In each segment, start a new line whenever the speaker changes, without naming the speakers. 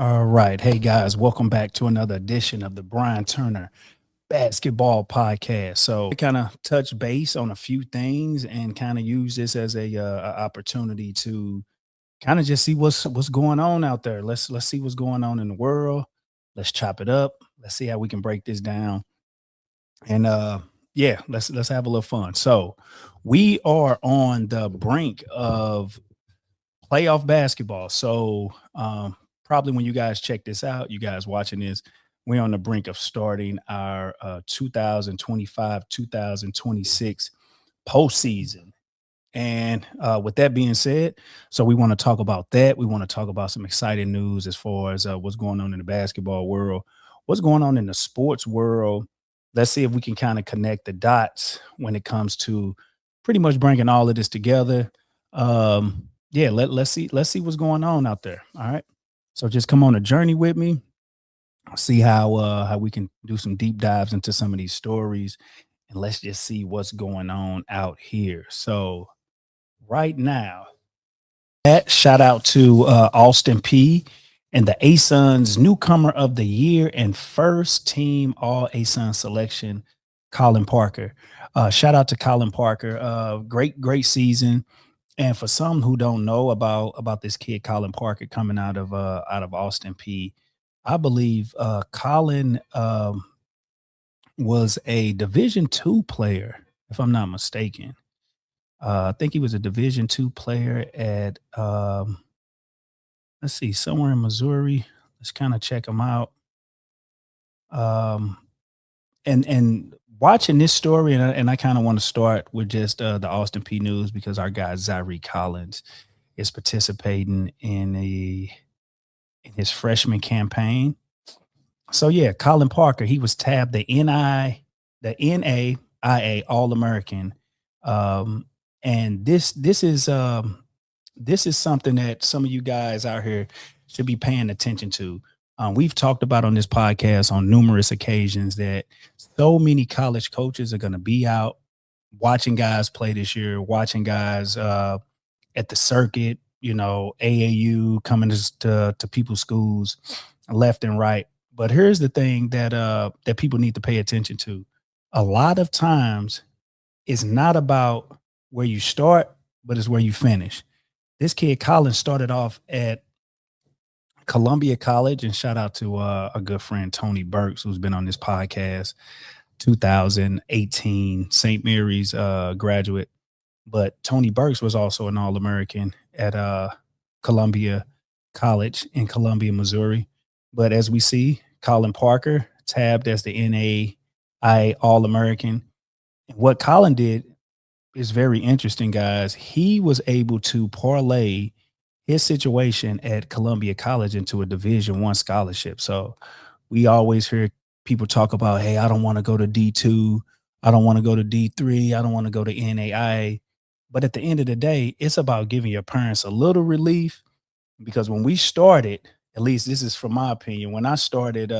All right. Hey guys, welcome back to another edition of the Bryan Turner Basketball Podcast. So, kind of touch base on a few things and kind of use this as a opportunity to kind of just see what's going on out there. Let's see what's going on in the world. Let's chop it up. Let's see how we can break this down. And yeah, let's have a little fun. So, we are on the brink of playoff basketball. So probably when you guys check this out, you guys watching this, we're on the brink of starting our 2025-2026 postseason. And with that being said, so we want to talk about that. We want to talk about some exciting news as far as what's going on in the basketball world, what's going on in the sports world. Let's see if we can kind of connect the dots when it comes to pretty much bringing all of this together. Yeah, let's see what's going on out there. All right. So just come on a journey with me. See how we can do some deep dives into some of these stories, and let's just see what's going on out here. So right now, shout out to Austin P and the ASUN's newcomer of the year and first team All ASUN selection, Colin Parker. Shout out to Colin Parker. Great season. And for some who don't know about this kid, Colin Parker, coming out of Austin P, I believe Colin was a Division II player, if I'm not mistaken. I think he was a Division II player at let's see, somewhere in Missouri. Let's kind of check him out. Um, and watching this story, and I kind of want to start with just the Austin P news because our guy Zyree Collins is participating in his freshman campaign. So yeah, Colin Parker, he was tabbed the NAIA All American, and this is something that some of you guys out here should be paying attention to. We've talked about on this podcast on numerous occasions that so many college coaches are going to be out watching guys play this year, watching guys at the circuit, AAU coming to people's schools left and right. But here's the thing that people need to pay attention to. A lot of times it's not about where you start, but it's where you finish. This kid Colin started off at Columbia College, and shout out to a good friend Tony Burks, who's been on this podcast, 2018 St. Mary's graduate. But Tony Burks was also an All-American at Columbia College in Columbia, Missouri. But as we see, Colin Parker tabbed as the NAIA All-American. And what Colin did is very interesting, guys. He was able to parlay his situation at Columbia College into a Division I scholarship. So we always hear people talk about, hey, I don't want to go to D2. I don't want to go to D3. I don't want to go to NAIA. But at the end of the day, it's about giving your parents a little relief because when we started, at least this is from my opinion, when I started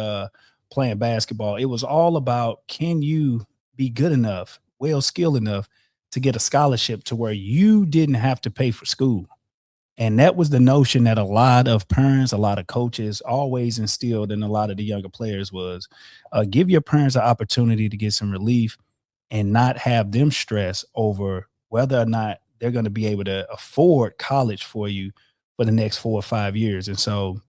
playing basketball, it was all about, can you be good enough, well skilled enough to get a scholarship to where you didn't have to pay for school. And that was the notion that a lot of parents, a lot of coaches always instilled in a lot of the younger players was give your parents an opportunity to get some relief and not have them stress over whether or not they're going to be able to afford college for you for the next 4 or 5 years. And so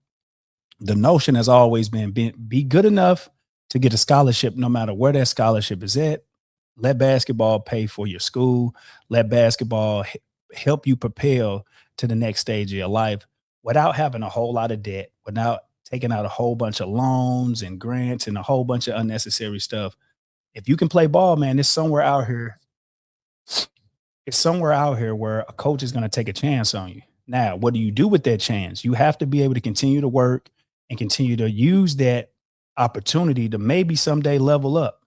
the notion has always been be good enough to get a scholarship no matter where that scholarship is at. Let basketball pay for your school. Let basketball help you propel to the next stage of your life without having a whole lot of debt, without taking out a whole bunch of loans and grants and a whole bunch of unnecessary stuff. If you can play ball, man, it's somewhere out here. It's somewhere out here where a coach is going to take a chance on you. Now, what do you do with that chance? You have to be able to continue to work and continue to use that opportunity to maybe someday level up.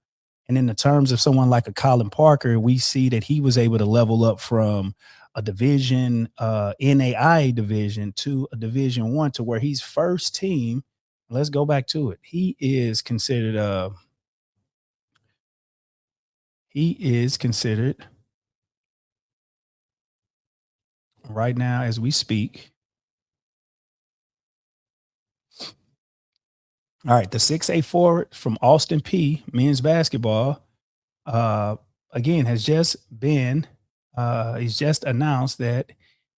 And in the terms of someone like a Colin Parker, we see that he was able to level up from a division, NAIA division to a Division I to where he's first team. Let's go back to it. He is considered right now as we speak. All right, the 6'A forward from Austin P men's basketball, uh, again has just been he's just announced that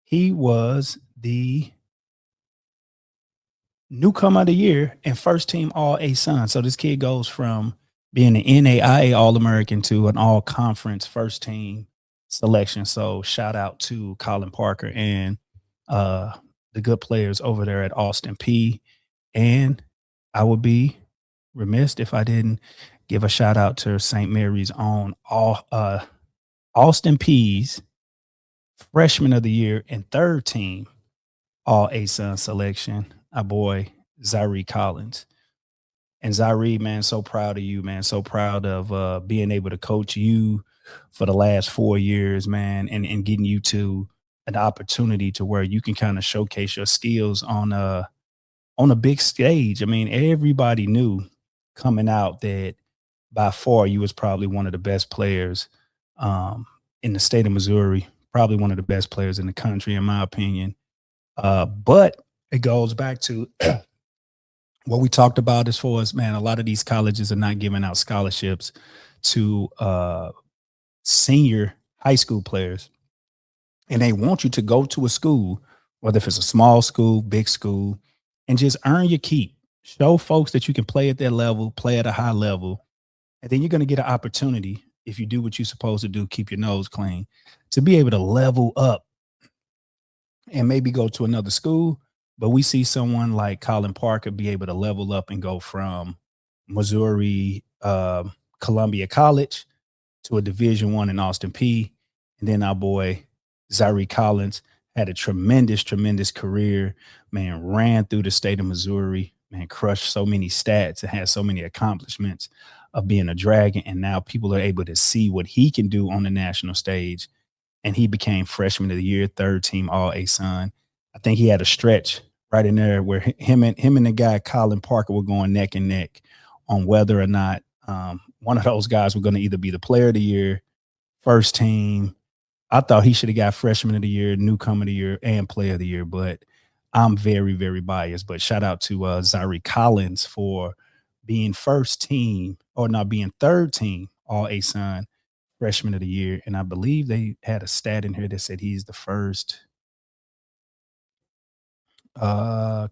he was the newcomer of the year and first team All ASUN. So this kid goes from being an NAIA All American to an All Conference first team selection. So shout out to Colin Parker and uh, the good players over there at Austin P. And I would be remiss if I didn't give a shout out to St. Mary's own Austin P's freshman of the year and third team All ASUN selection, our boy Zyree Collins. And Zyree, man, so proud of you, man. So proud of being able to coach you for the last 4 years, man, and getting you to an opportunity to where you can kind of showcase your skills on a big stage. I mean, everybody knew coming out that by far you was probably one of the best players in the state of Missouri, probably one of the best players in the country, in my opinion. But it goes back to what we talked about as far as, man, a lot of these colleges are not giving out scholarships to senior high school players. And they want you to go to a school, whether if it's a small school, big school, and just earn your keep. Show folks that you can play at their level, play at a high level, and then you're going to get an opportunity, if you do what you're supposed to do, keep your nose clean, to be able to level up and maybe go to another school. But we see someone like Colin Parker be able to level up and go from Missouri Columbia College to a Division I in Austin P. And then our boy Zyree Collins had a tremendous career, man, ran through the state of Missouri, man, crushed so many stats and had so many accomplishments of being a dragon. And now people are able to see what he can do on the national stage. And he became freshman of the year, third team All ASUN. I think he had a stretch right in there where him and the guy Colin Parker were going neck and neck on whether or not one of those guys were going to either be the player of the year, first team. I thought he should have got freshman of the year, newcomer of the year, and player of the year, but I'm very biased. But shout out to Zyree Collins for being first team, or not being third team All ASUN freshman of the year. And I believe they had a stat in here that said he's the first uh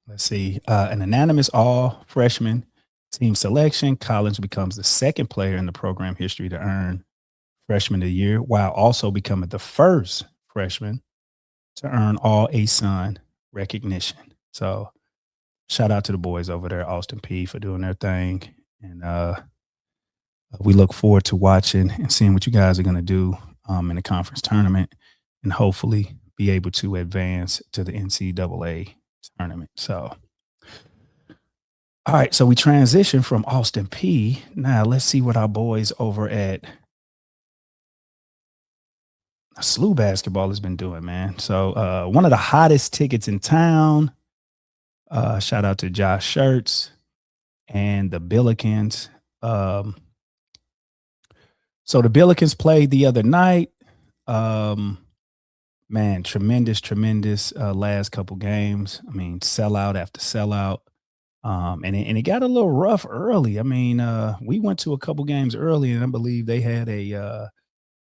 let's see, an unanimous all freshman team selection. Collins becomes the second player in the program history to earn freshman of the year, while also becoming the first freshman to earn All ASUN recognition. So shout out to the boys over there, Austin P, for doing their thing. And we look forward to watching and seeing what you guys are going to do in the conference tournament, and hopefully be able to advance to the NCAA tournament. So, all right, so we transition from Austin P. Now let's see what our boys over at SLU Basketball has been doing, man. So one of the hottest tickets in town. Shout out to Josh Shirts and the Billikens. So the Billikens played the other night. Man, tremendous last couple games. I mean, sellout after sellout. And it got a little rough early. I mean, we went to a couple games early, and I believe they had a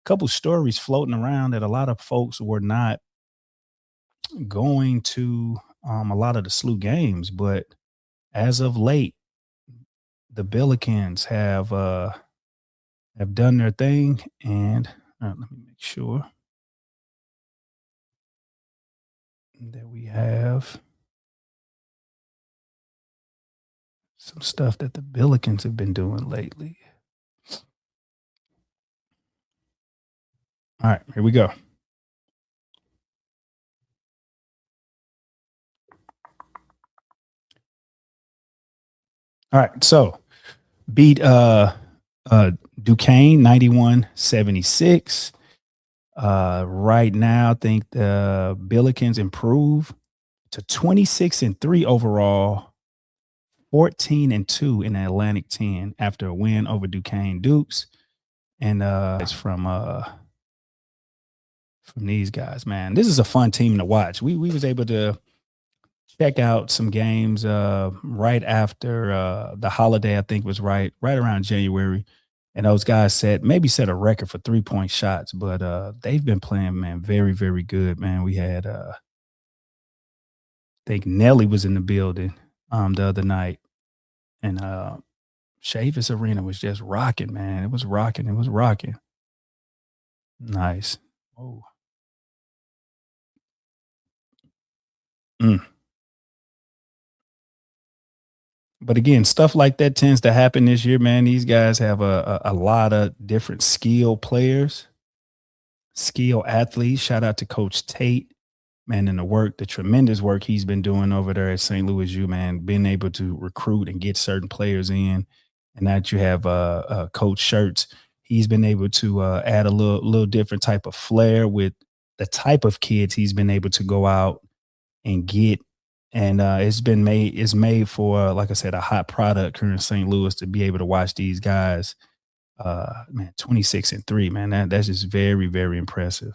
couple stories floating around that a lot of folks were not going to a lot of the SLU games. But as of late, the Billikens have done their thing, and let me make sure that we have some stuff that the Billikens have been doing lately. All right, here we go. All right, so beat Duquesne 91-76. Right now, I think the Billikens improve to 26-3 overall, 14-2 in the Atlantic 10 after a win over Duquesne Dukes. And it's from these guys, man. This is a fun team to watch. We was able to check out some games right after the holiday. I think was right around January, and those guys set a record for 3-point shots. But they've been playing, man, very very good, man. We had I think Nelly was in the building the other night, and Chavis Arena was just rocking, man. It was rocking. It was rocking. Nice. Oh. Mm. But again, stuff like that tends to happen this year, man. These guys have a lot of different skill players, skill athletes. Shout out to Coach Tate, man, and the tremendous work he's been doing over there at St. Louis U, man, being able to recruit and get certain players in. And that you have Coach Shirts. He's been able to add a little different type of flair with the type of kids he's been able to go out and get. And it's made for, like I said, a hot product here in St. Louis to be able to watch these guys. Man, 26-3, man. That's just very, very impressive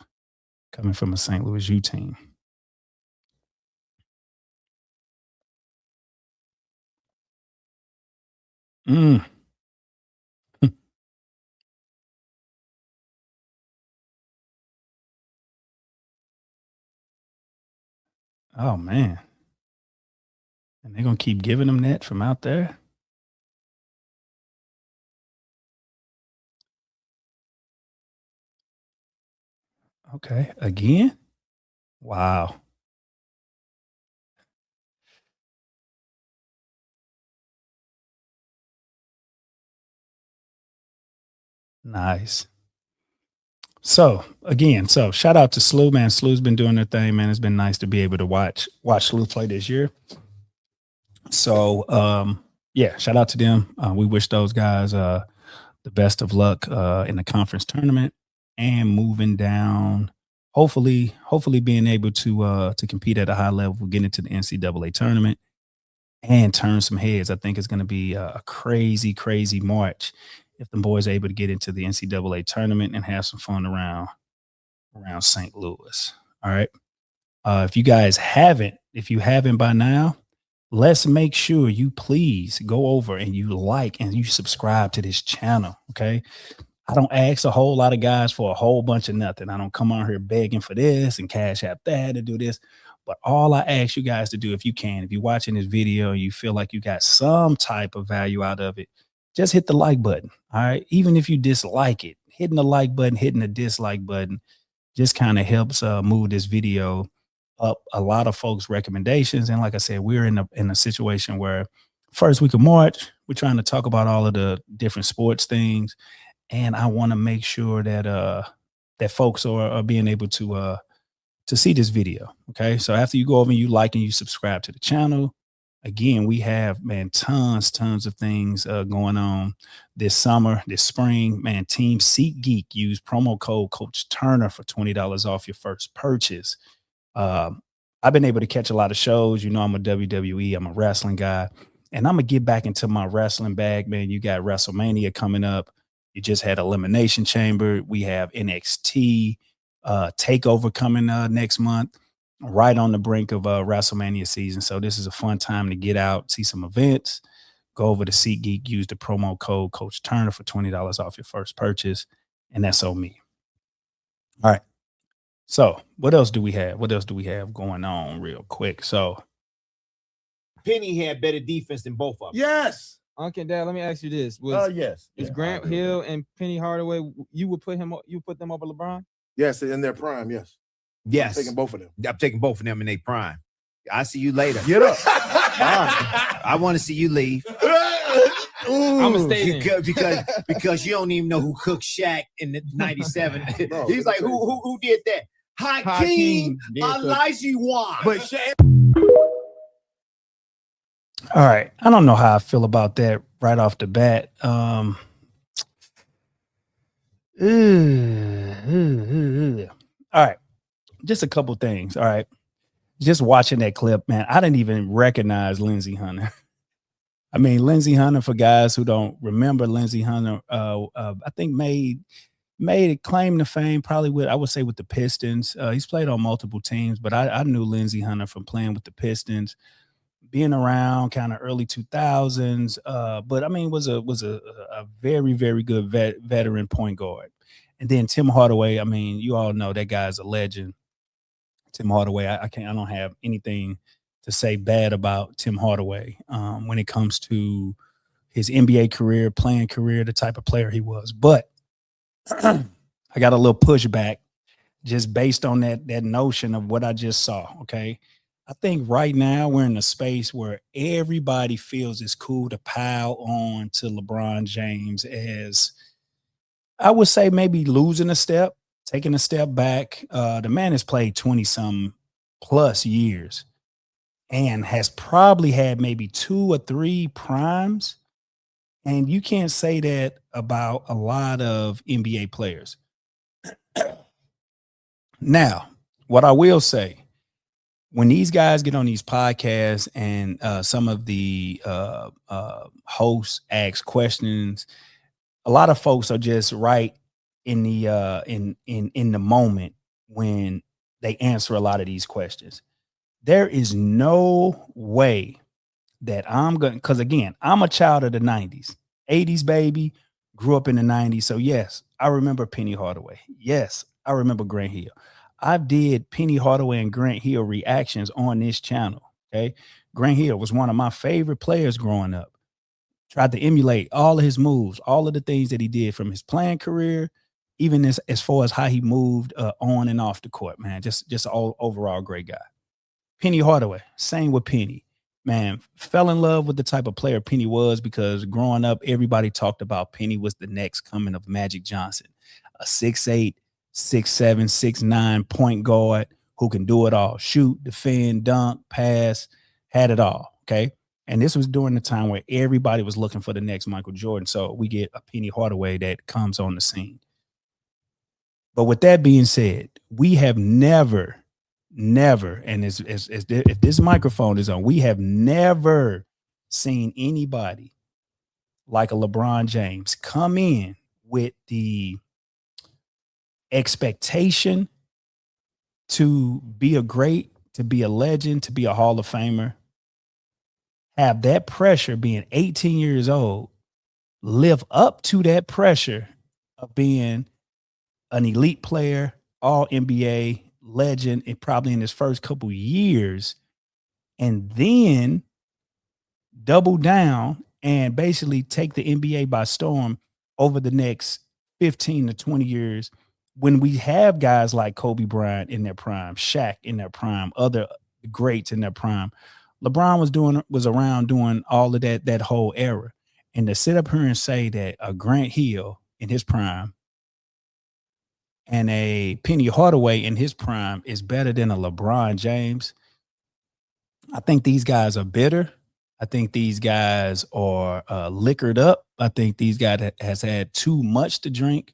coming from a St. Louis U team. Mm. Oh man. And they're gonna keep giving them that from out there. Okay. Again? Wow. Nice. So again, so shout out to SLU, man. SLU's been doing their thing, man. It's been nice to be able to watch SLU play this year. So yeah, shout out to them. We wish those guys the best of luck in the conference tournament and moving down. Hopefully being able to compete at a high level, get into the NCAA tournament and turn some heads. I think it's going to be a crazy, crazy March if the boys are able to get into the NCAA tournament and have some fun around St. Louis. All right. If you haven't by now, let's make sure you please go over and you like and you subscribe to this channel. Okay. I don't ask a whole lot of guys for a whole bunch of nothing. I don't come on here begging for this and cash app that to do this. But all I ask you guys to do, if you can, if you're watching this video and you feel like you got some type of value out of it, just hit the like button. All right. Even if you dislike it, hitting the like button, hitting the dislike button just kind of helps move this video up a lot of folks' recommendations. And like I said, we're in a situation where first week of March, we're trying to talk about all of the different sports things. And I want to make sure that that folks are being able to see this video. Okay. So after you go over and you like and you subscribe to the channel, again, we have, man, tons of things going on this summer, this spring. Man, Team SeatGeek, use promo code Coach Turner for $20 off your first purchase. I've been able to catch a lot of shows. You know, I'm a WWE, I'm a wrestling guy, and I'm gonna get back into my wrestling bag, man. You got WrestleMania coming up. You just had Elimination Chamber. We have NXT Takeover coming next month, right on the brink of WrestleMania season. So this is a fun time to get out, see some events, go over to SeatGeek, use the promo code Coach Turner for $20 off your first purchase, and that's on me. All right. So what else do we have? What else do we have going on real quick? So
Penny had better defense than both of them.
Yes.
Uncle Dad, let me ask you this:
Yes.
Is Grant Hill and Penny Hardaway? You put them over LeBron?
Yes, in their prime. Yes.
Yes.
I'm taking both of them.
I'm taking both of them in their prime. I'll see you later.
Get up.
I want to see you leave.
I'm gonna stay
because you don't even know who cooked Shaq in the '97.
Bro,
he's like, who did that? Hakeem Olajuwon.
But Shaq.
all right. I don't know how I feel about that right off the bat. All right. Just a couple things. All right. Just watching that clip, man, I didn't even recognize Lindsey Hunter. I mean, Lindsey Hunter, for guys who don't remember, Lindsey Hunter, I think made made a claim to fame probably with, I would say, with the Pistons. He's played on multiple teams, but I knew Lindsey Hunter from playing with the Pistons, being around kind of early 2000s. But I mean, was a very, very good veteran point guard. And then Tim Hardaway, I mean, you all know that guy's a legend. Tim Hardaway, I don't have anything to say bad about Tim Hardaway when it comes to his NBA career, playing career, the type of player he was. But I got a little pushback just based on that notion of what I just saw. Okay. I think right now we're in a space where everybody feels it's cool to pile on to LeBron James as, I would say, maybe losing a step, taking a step back. The man has played 20-some plus years and has probably had maybe 2 or 3 primes. And you can't say that about a lot of NBA players. Now, what I will say, when these guys get on these podcasts and some of the hosts ask questions, a lot of folks are just right in the in the moment when they answer a lot of these questions. There is no way that I'm going, because again, I'm a child of the 90s, 80s baby, grew up in the 90s. So yes, I remember Penny Hardaway. Yes, I remember Grant Hill. I did Penny Hardaway and Grant Hill reactions on this channel. Okay. Grant Hill was one of my favorite players growing up. Tried to emulate all of his moves, all of the things that he did from his playing career, even as far as how he moved on and off the court, man. Just all overall great guy. Penny Hardaway, same with Penny. Man, fell in love with the type of player Penny was because growing up, everybody talked about Penny was the next coming of Magic Johnson, a 6'8", 6'7", 6'9" point guard who can do it all, shoot, defend, dunk, pass, had it all, okay? And this was during the time where everybody was looking for the next Michael Jordan. So we get a Penny Hardaway that comes on the scene. But with that being said, we have never, and if this microphone is on, we have never seen anybody like a LeBron James come in with the expectation to be a great, to be a legend, to be a Hall of Famer, have that pressure being 18 years old, live up to that pressure of being an elite player, all NBA legend, and probably in his first couple years, and then double down and basically take the NBA by storm over the next 15 to 20 years when we have guys like Kobe Bryant in their prime, Shaq in their prime, other greats in their prime. LeBron was around doing all of that whole era. And to sit up here and say that a Grant Hill in his prime and a Penny Hardaway in his prime is better than a LeBron James, I think these guys are bitter. I think these guys are liquored up. I think these guys has had too much to drink,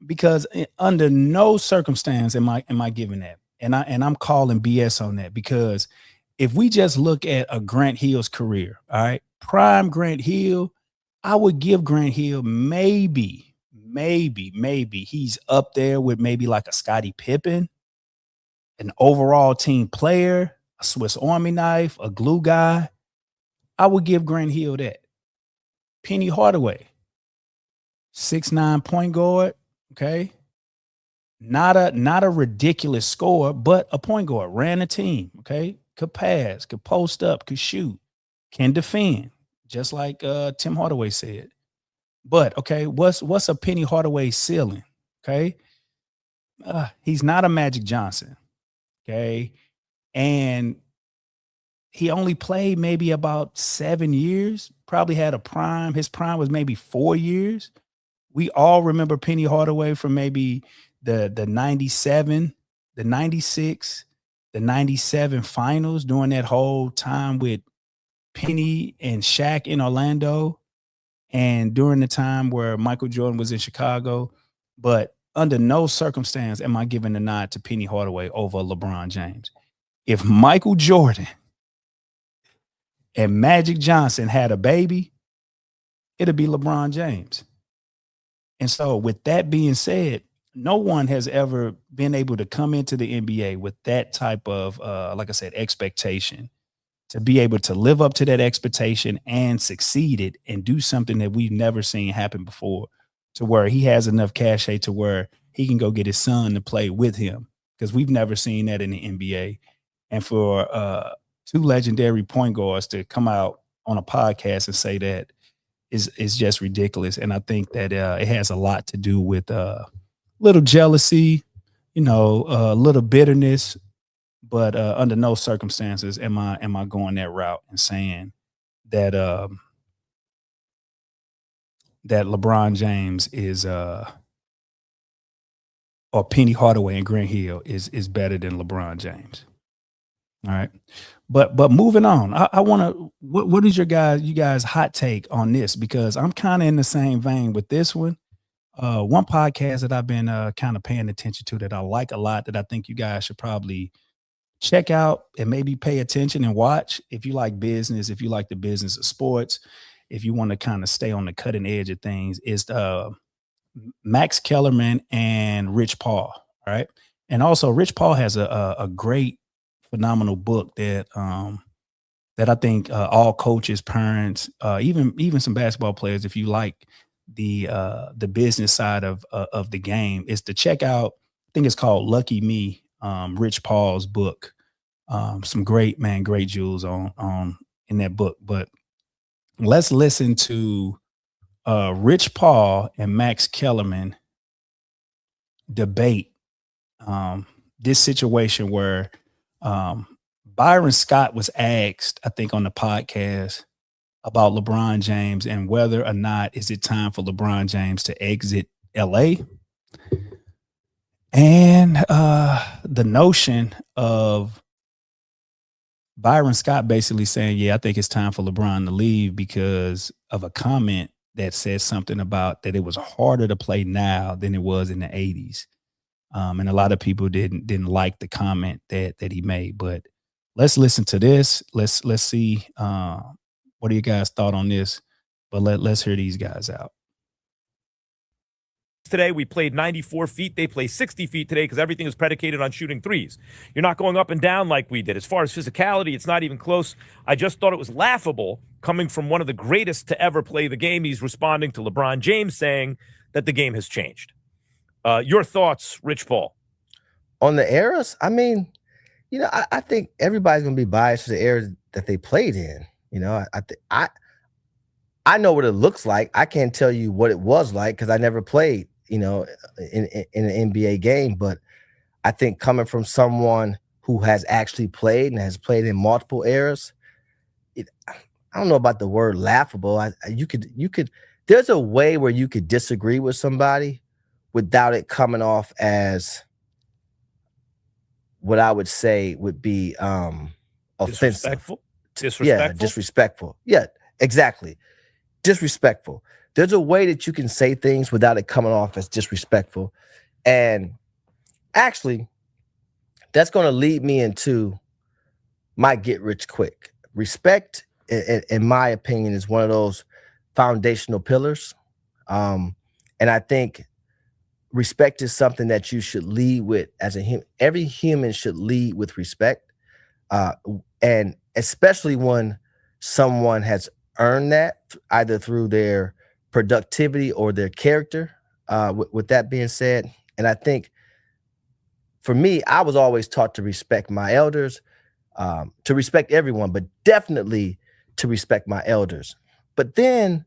because under no circumstance am I giving that. And I'm calling BS on that, because if we just look at a Grant Hill's career, all right, prime Grant Hill, I would give Grant Hill maybe he's up there with maybe like a Scottie Pippen, an overall team player, a Swiss Army knife, a glue guy. I would give Grant Hill that. Penny Hardaway, 6'9" point guard, okay? Not a ridiculous scorer, but a point guard, ran a team, okay? Could pass, could post up, could shoot, can defend, just like Tim Hardaway said. But okay, what's a Penny Hardaway ceiling? Okay, he's not a Magic Johnson. Okay, and he only played maybe about 7 years. Probably had a prime. His prime was maybe 4 years. We all remember Penny Hardaway from maybe the 97, the 96, the 97 finals, during that whole time with Penny and Shaq in Orlando, and during the time where Michael Jordan was in Chicago. But under no circumstance am I giving a nod to Penny Hardaway over LeBron James. If Michael Jordan and Magic Johnson had a baby, it'd be LeBron James. And so with that being said, no one has ever been able to come into the NBA with that type of, like I said, expectation, to be able to live up to that expectation and succeed it and do something that we've never seen happen before, to where he has enough cachet to where he can go get his son to play with him, because we've never seen that in the NBA. And for two legendary point guards to come out on a podcast and say that is just ridiculous. And I think that it has a lot to do with little jealousy, a little bitterness. But under no circumstances am I going that route and saying that that LeBron James is or Penny Hardaway and Grant Hill is better than LeBron James. All right. But moving on, I want to, what is you guys hot take on this? Because I'm kind of in the same vein with this one. One podcast that I've been kind of paying attention to that I like a lot, that I think you guys should probably check out and maybe pay attention and watch, if you like business, if you like the business of sports, if you want to kind of stay on the cutting edge of things, is Max Kellerman and Rich Paul. All right. And also Rich Paul has a great, phenomenal book that that I think all coaches, parents, even some basketball players, if you like the business side of the game, is to check out. I think it's called Lucky Me, Rich Paul's book. Some great jewels on in that book. But let's listen to Rich Paul and Max Kellerman debate this situation where Byron Scott was asked, I think, on the podcast about LeBron James and whether or not is it time for LeBron James to exit LA. And the notion of Byron Scott basically saying, yeah, I think it's time for LeBron to leave because of a comment that says something about that it was harder to play now than it was in the 80s. And a lot of people didn't like the comment that he made. But let's listen to this. Let's see what do you guys thought on this. But let's hear these guys out.
Today we played 94 feet. They play 60 feet today because everything is predicated on shooting threes. You're not going up and down like we did. As far as physicality, it's not even close. I just thought it was laughable coming from one of the greatest to ever play the game. He's responding to LeBron James saying that the game has changed. Your thoughts, Rich Paul?
On the eras? I mean, I think everybody's going to be biased to the eras that they played in. I know what it looks like. I can't tell you what it was like because I never played, in an NBA game. But I think coming from someone who has actually played and has played in multiple eras, I don't know about the word laughable. You could. There's a way where you could disagree with somebody without it coming off as what I would say would be offensive.
Disrespectful?
Yeah, disrespectful. Yeah, exactly. Disrespectful. There's a way that you can say things without it coming off as disrespectful. And actually, that's going to lead me into my get rich quick. Respect, in my opinion, is one of those foundational pillars. And I think respect is something that you should lead with as a human. Every human should lead with respect. And especially when someone has earned that either through their productivity or their character. With that being said, and I think for me, I was always taught to respect my elders, to respect everyone, but definitely to respect my elders. But then,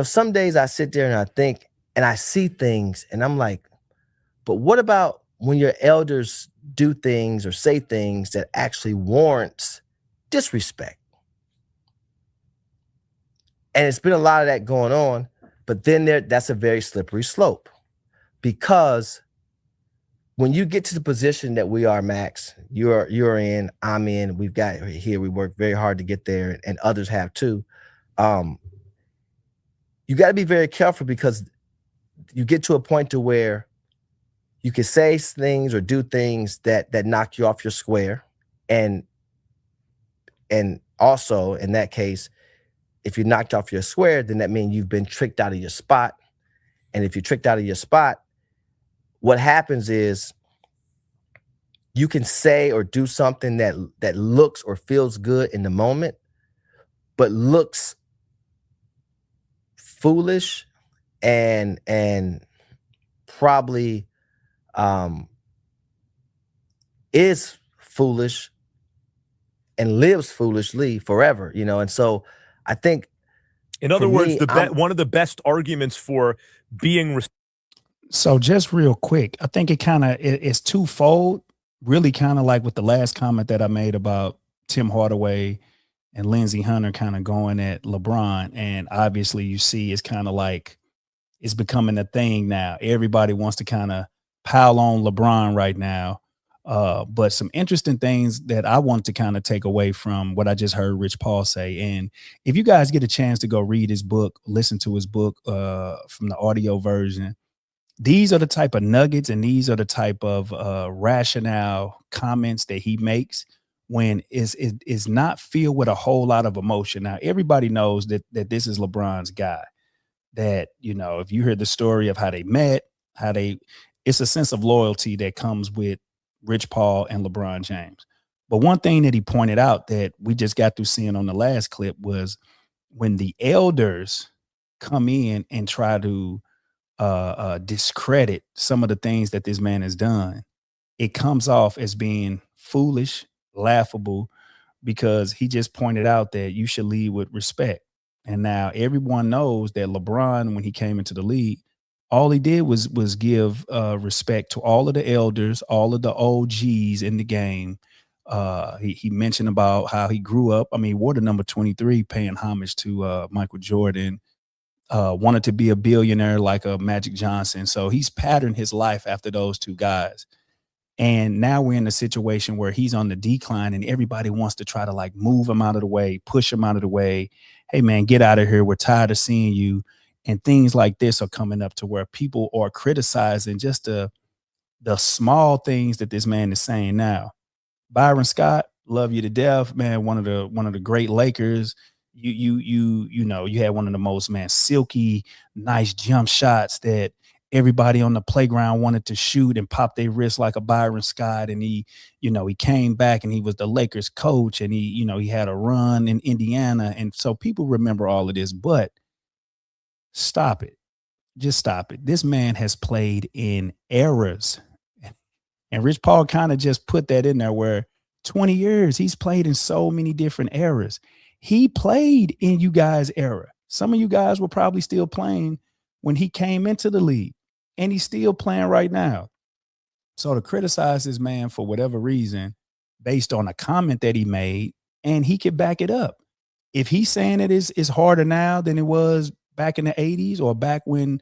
some days I sit there and I think, and I see things and I'm like, but what about when your elders do things or say things that actually warrants disrespect? And it's been a lot of that going on, but then that's a very slippery slope, because when you get to the position that we are, Max, you're in, I'm in, we've got here, we work very hard to get there, and others have too. You got to be very careful, because you get to a point to where you can say things or do things that knock you off your square. And also in that case, if you're knocked off your square, then that means you've been tricked out of your spot. And if you're tricked out of your spot, what happens is you can say or do something that looks or feels good in the moment, but looks foolish and probably is foolish and lives foolishly forever, you know. And so I think,
in other
for
words,
me,
one of the best arguments for being
So just real quick, I think it's twofold, really kind of like with the last comment that I made about Tim Hardaway and Lindsey Hunter kind of going at LeBron. And obviously you see it's kind of like it's becoming a thing now. Everybody wants to kind of pile on LeBron right now. But some interesting things that I want to kind of take away from what I just heard Rich Paul say. And if you guys get a chance to go read his book, listen to his book from the audio version, these are the type of nuggets and these are the type of rationale comments that he makes when is not filled with a whole lot of emotion. Now, everybody knows that this is LeBron's guy. That, you know, if you hear the story of how they met, it's a sense of loyalty that comes with Rich Paul and LeBron James. But one thing that he pointed out that we just got through seeing on the last clip was when the elders come in and try to discredit some of the things that this man has done, it comes off as being foolish, laughable, because he just pointed out that you should lead with respect. And now everyone knows that LeBron, when he came into the league, all he did was give respect to all of the elders, all of the OGs in the game. He mentioned about how he grew up. I mean, he wore the number 23, paying homage to Michael Jordan. Wanted to be a billionaire like a Magic Johnson. So he's patterned his life after those two guys. And now we're in a situation where he's on the decline and everybody wants to try to like move him out of the way, push him out of the way. Hey, man, get out of here. We're tired of seeing you. And things like this are coming up to where people are criticizing just the small things that this man is saying now. Byron Scott, love you to death, man. One of the great Lakers. You know, you had one of the most, man, silky, nice jump shots that everybody on the playground wanted to shoot and pop their wrist like a Byron Scott. And he, you know, he came back and he was the Lakers coach and he, you know, he had a run in Indiana. And so people remember all of this, but stop it. Just stop it. This man has played in eras. And Rich Paul kind of just put that in there where 20 years, he's played in so many different eras. He played in you guys' era. Some of you guys were probably still playing when he came into the league, and he's still playing right now. So to criticize this man for whatever reason, based on a comment that he made, and he could back it up. If he's saying it is harder now than it was back in the 80s or back when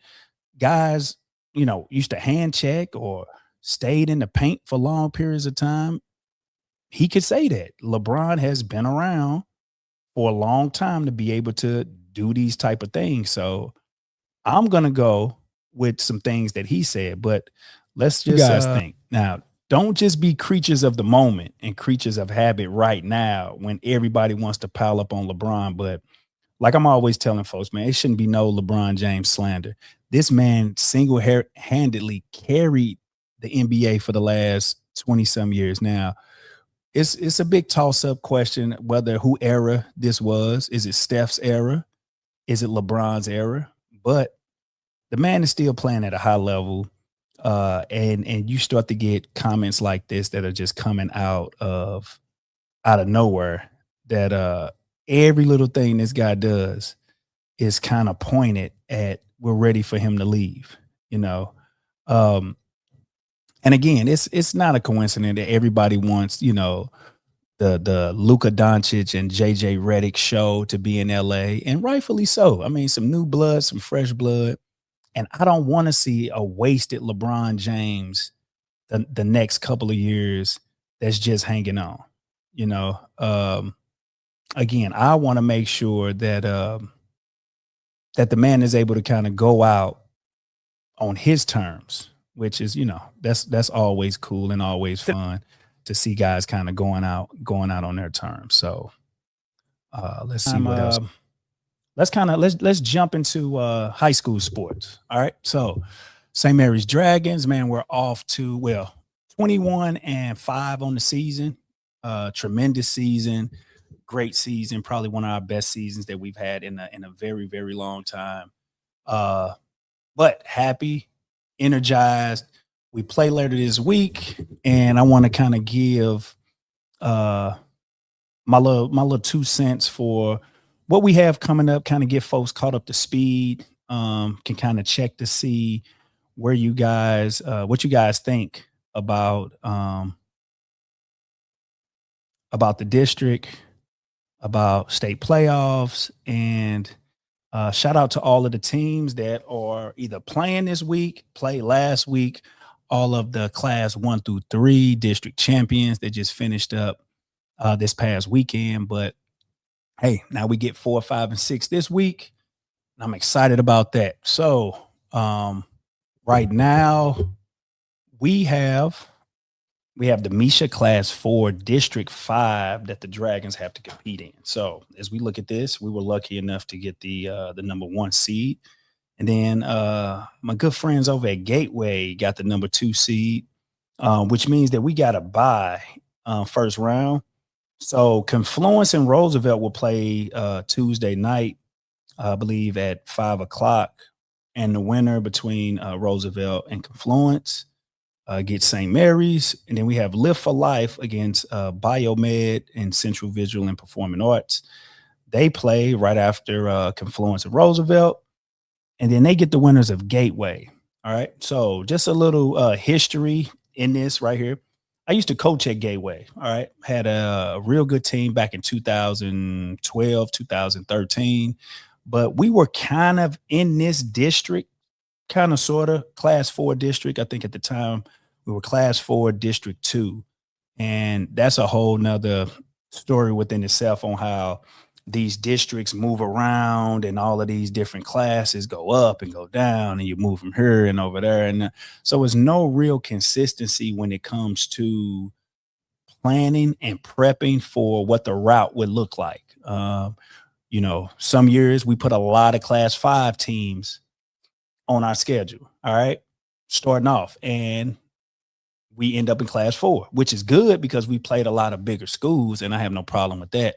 guys, you know, used to hand check or stayed in the paint for long periods of time, he could say that. LeBron has been around for a long time to be able to do these type of things. So I'm going to go with some things that he said, but let's just think. Now, don't just be creatures of the moment and creatures of habit right now when everybody wants to pile up on LeBron. But like I'm always telling folks, man, it shouldn't be no LeBron James slander. This man single-handedly carried the NBA for the last 20-some years. Now, it's a big toss-up question whether who era this was. Is it Steph's era? Is it LeBron's era? But the man is still playing at a high level. And you start to get comments like this that are just coming out of nowhere, that every little thing this guy does is kind of pointed at we're ready for him to leave, you know. And again, it's not a coincidence that everybody wants, you know, the Luka Doncic and JJ Redick show to be in LA, and rightfully so. I mean, some new blood, some fresh blood. And I don't want to see a wasted LeBron James the next couple of years that's just hanging on, you know. Again, I want to make sure that that the man is able to kind of go out on his terms, which is, you know, that's always cool and always fun to see guys kind of going out on their terms. So let's see what else. let's jump into high school sports. All right. So St. Mary's Dragons, man, we're off to 21-5 on the season. Tremendous season, great season, probably one of our best seasons that we've had in a very, very long time. But happy, energized. We play later this week, and I want to kind of give my little 2 cents for what we have coming up, kind of get folks caught up to speed, can kind of check to see where you guys, what you guys think about the district, about state playoffs, and shout out to all of the teams that are either playing this week, played last week, all of the class 1 through 3 district champions that just finished up this past weekend. But hey, now we get 4, 5, and 6 this week. I'm excited about that. So right now we have the Misha Class 4 District 5 that the Dragons have to compete in. So as we look at this, we were lucky enough to get the number 1 seed. And then my good friends over at Gateway got the number 2 seed, which means that we got a bye first round. So Confluence and Roosevelt will play Tuesday night, I believe at 5 o'clock. And the winner between Roosevelt and Confluence gets St. Mary's. And then we have Live for Life against Biomed and Central Visual and Performing Arts. They play right after Confluence and Roosevelt. And then they get the winners of Gateway. All right. So just a little history in this right here. I used to coach at Gateway. All right. Had a real good team back in 2012, 2013. But we were kind of in this district, kind of sort of class 4 district. I think at the time we were class 4 district 2. And that's a whole nother story within itself on how these districts move around and all of these different classes go up and go down and you move from here and over there. And so it's no real consistency when it comes to planning and prepping for what the route would look like. You know, some years we put a lot of class 5 teams on our schedule. All right. Starting off, and we end up in class 4, which is good because we played a lot of bigger schools and I have no problem with that.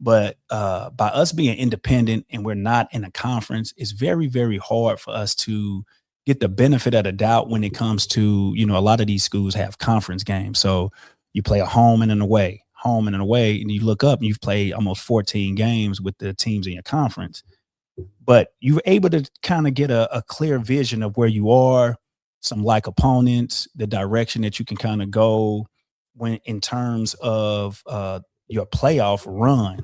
But by us being independent and we're not in a conference, it's very, very hard for us to get the benefit of the doubt when it comes to, you know, a lot of these schools have conference games. So you play a home and an away, and you look up and you've played almost 14 games with the teams in your conference. But you're able to kind of get a clear vision of where you are, some like opponents, the direction that you can kind of go when in terms of your playoff run.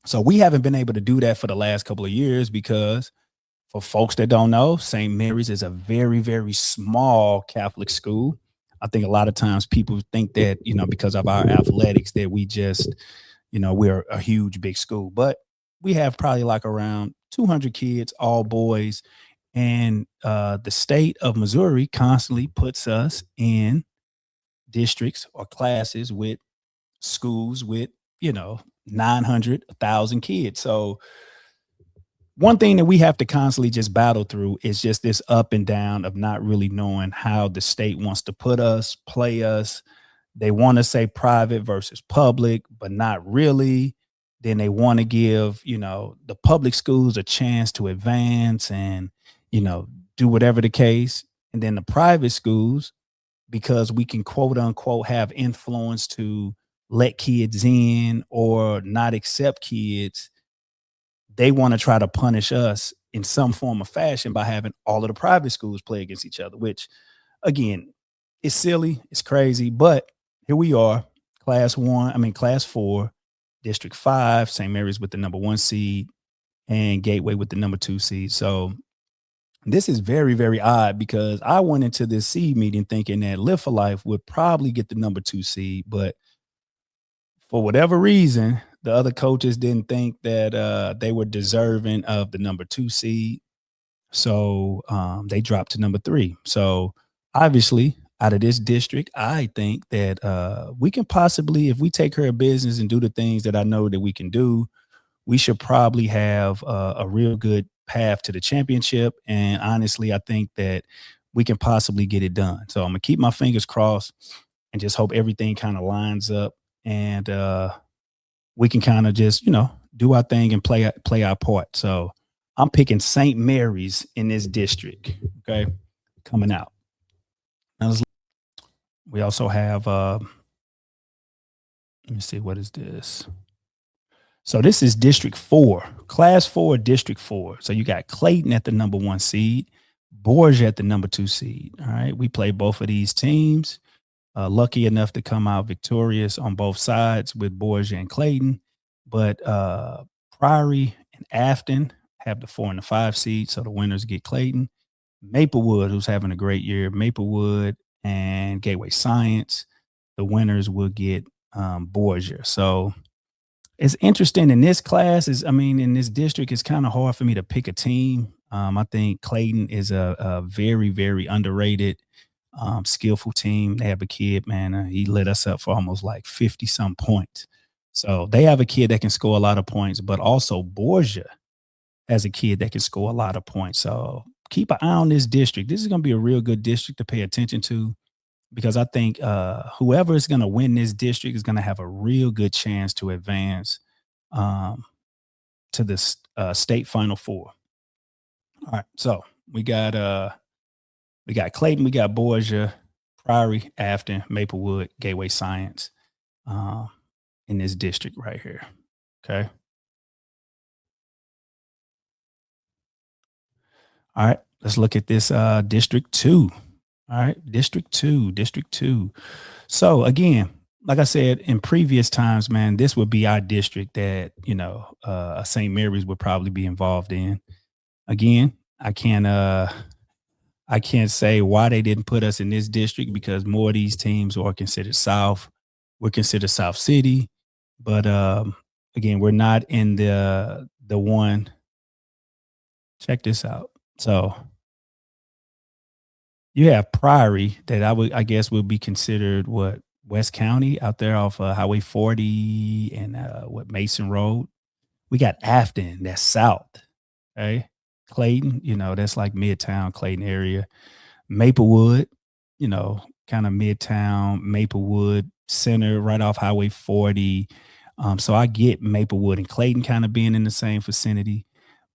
So we haven't been able to do that for the last couple of years because for folks that don't know, St. Mary's is a very, very small Catholic school. I think a lot of times people think that, you know, because of our athletics that we just, you know, we're a huge, big school, but we have probably like around 200 kids, all boys. And the state of Missouri constantly puts us in districts or classes with schools with, you know, 900, 1,000 kids. So one thing that we have to constantly just battle through is just this up and down of not really knowing how the state wants to put us, play us. They want to say private versus public, but not really. Then they want to give, you know, the public schools a chance to advance and, you know, do whatever the case. And then the private schools, because we can quote unquote have influence to let kids in or not accept kids, they want to try to punish us in some form or fashion by having all of the private schools play against each other, which again, it's silly, it's crazy, but here we are, class 4, district 5, St. Mary's with the number 1 seed and Gateway with the number 2 seed. So this is very, very odd because I went into this seed meeting thinking that Live for Life would probably get the number 2 seed, but for whatever reason, the other coaches didn't think that they were deserving of the number 2 seed. So they dropped to number 3. So obviously out of this district, I think that we can possibly, if we take care of business and do the things that I know that we can do, we should probably have a real good path to the championship. And honestly, I think that we can possibly get it done. So I'm gonna keep my fingers crossed and just hope everything kind of lines up, and we can kind of just, do our thing and play our part. So I'm picking St. Mary's in this district. Okay, coming out. Now we also have. Let me see, what is this? So this is District 4, Class 4, District 4. So you got Clayton at the number 1 seed, Borgia at the number 2 seed. All right, we play both of these teams. Lucky enough to come out victorious on both sides with Borgia and Clayton. But Priory and Afton have the 4 and the 5 seed, so the winners get Clayton. Maplewood, who's having a great year, Maplewood and Gateway Science, the winners will get Borgia. So it's interesting in this class in this district, it's kind of hard for me to pick a team. I think Clayton is a very, very underrated, skillful team. They have a kid, man, he lit us up for almost like 50 some points. So they have a kid that can score a lot of points, but also Borgia has a kid that can score a lot of points. So keep an eye on this district. This is going to be a real good district to pay attention to, because I think whoever is going to win this district is going to have a real good chance to advance to the state Final Four. All right, so we got Clayton, we got Borgia, Priory, Afton, Maplewood, Gateway Science in this district right here. Okay. All right, let's look at this District 2. All right, District 2. So again, like I said in previous times, man, this would be our district that, St. Mary's would probably be involved in. Again, I can't say why they didn't put us in this district, because more of these teams are considered South. We're considered South City, but again, we're not in the one. Check this out. So you have Priory that I guess would be considered West County out there off Highway 40 and Mason Road. We got Afton, that's South. Okay. Clayton, that's like Midtown Clayton area. Maplewood, kind of Midtown, Maplewood Center, right off Highway 40. So I get Maplewood and Clayton kind of being in the same vicinity.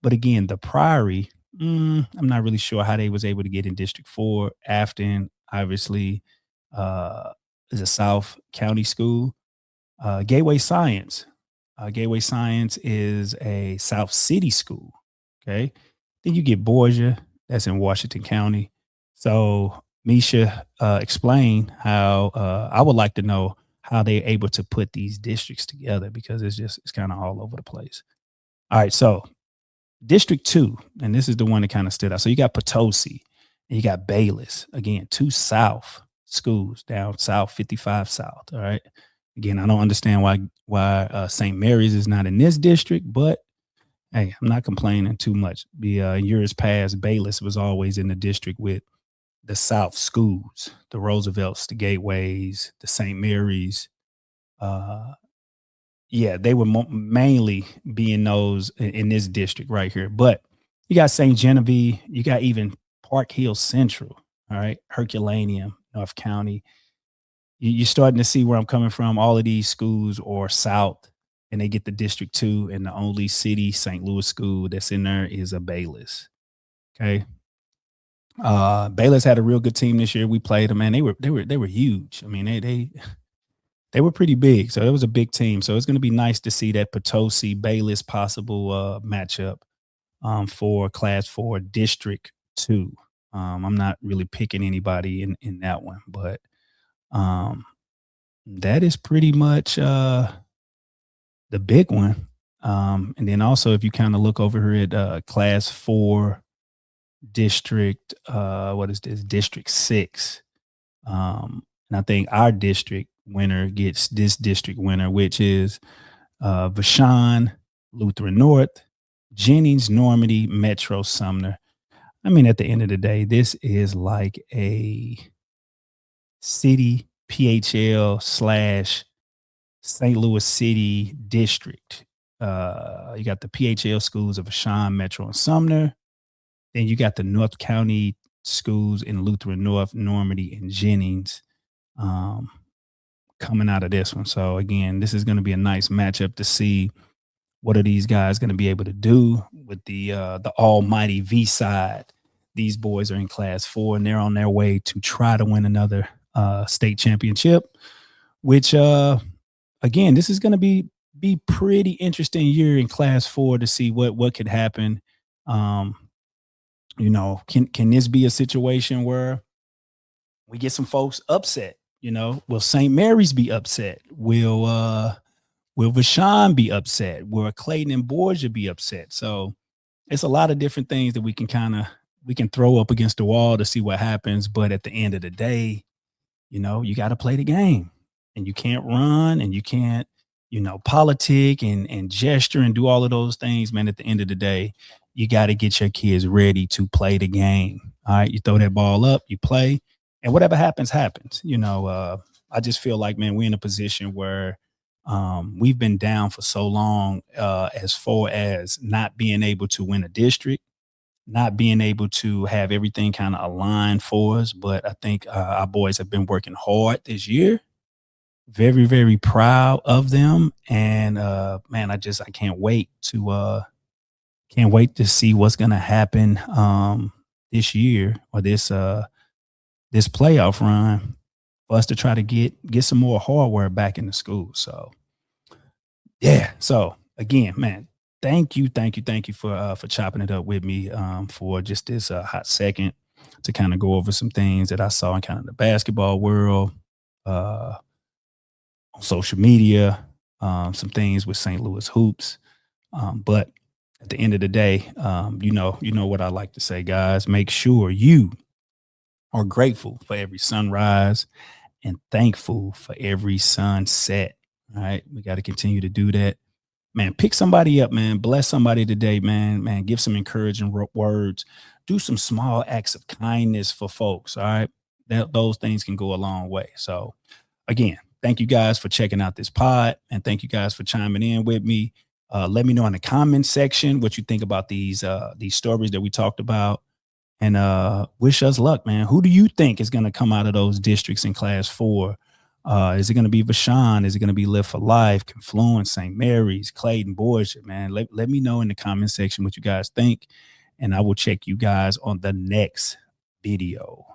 But again, the Priory, I'm not really sure how they was able to get in District 4. Afton, obviously, is a South County school. Gateway Science. Gateway Science is a South City school. Okay. Then you get Borgia, that's in Washington County. So Misha, explain how I would like to know how they're able to put these districts together, because it's kind of all over the place. All right, so District 2, and this is the one that kind of stood out. So you got Potosi and you got Bayless. Again, 2 South schools down South, 55 South. All right. Again, I don't understand why St. Mary's is not in this district, but hey, I'm not complaining too much. In years past, Bayless was always in the district with the South schools, the Roosevelts, the Gateways, the St. Mary's. Yeah, they would mainly be in those in this district right here. But you got St. Genevieve, you got even Park Hill Central, all right, Herculaneum, North County. You're starting to see where I'm coming from. All of these schools are South, and they get the District 2, and the only city, St. Louis school that's in there is a Bayless. Okay. Bayless had a real good team this year. We played them, man. They were huge. I mean, they were pretty big. So it was a big team. So it's going to be nice to see that Potosi Bayless possible matchup for Class 4 District 2. I'm not really picking anybody in that one, but that is pretty much the big one. And then also, if you kind of look over here at Class 4 District, what is this? District 6. And I think our district winner gets this district winner, which is Vashon, Lutheran North, Jennings, Normandy, Metro, Sumner. I mean, at the end of the day, this is like a city PHL / St. Louis City district. You got the PHL schools of Vashon, Metro, and Sumner. Then you got the North County schools in Lutheran North, Normandy, and Jennings coming out of this one. So again, this is going to be a nice matchup to see what are these guys going to be able to do with the almighty V side. These boys are in Class 4 and they're on their way to try to win another state championship, which again, this is going to be pretty interesting year in Class 4 to see what could happen. You know, can this be a situation where we get some folks upset? You know, will St. Mary's be upset? Will Vashon be upset? Will Clayton and Borgia be upset? So it's a lot of different things that we can throw up against the wall to see what happens. But at the end of the day, you know, you got to play the game, and you can't run, and you can't, you know, politic and gesture and do all of those things, man. At the end of the day, you got to get your kids ready to play the game. All right. You throw that ball up, you play, and whatever happens, happens. You know, I just feel like, man, we're in a position where we've been down for so long as far as not being able to win a district, not being able to have everything kind of aligned for us. But I think our boys have been working hard this year. Very, very proud of them. And man, I can't wait to see what's going to happen this year, or this playoff run, for us to try to get some more hardware back in the school. So yeah. So again, man, thank you for chopping it up with me for just this hot second to kind of go over some things that I saw in kind of the basketball world, on social media, some things with St. Louis hoops. But at the end of the day, you know what I like to say, guys. Make sure you are grateful for every sunrise and thankful for every sunset. All right. We got to continue to do that. Man, pick somebody up, man. Bless somebody today, man. Man, give some encouraging words. Do some small acts of kindness for folks. All right. Those things can go a long way. So again, thank you guys for checking out this pod, and thank you guys for chiming in with me. Let me know in the comments section what you think about these stories that we talked about, and wish us luck, man. Who do you think is going to come out of those districts in Class 4? Is it going to be Vashon? Is it going to be Live for Life, Confluence, St. Mary's, Clayton, Borgia? Man, let me know in the comment section what you guys think, and I will check you guys on the next video.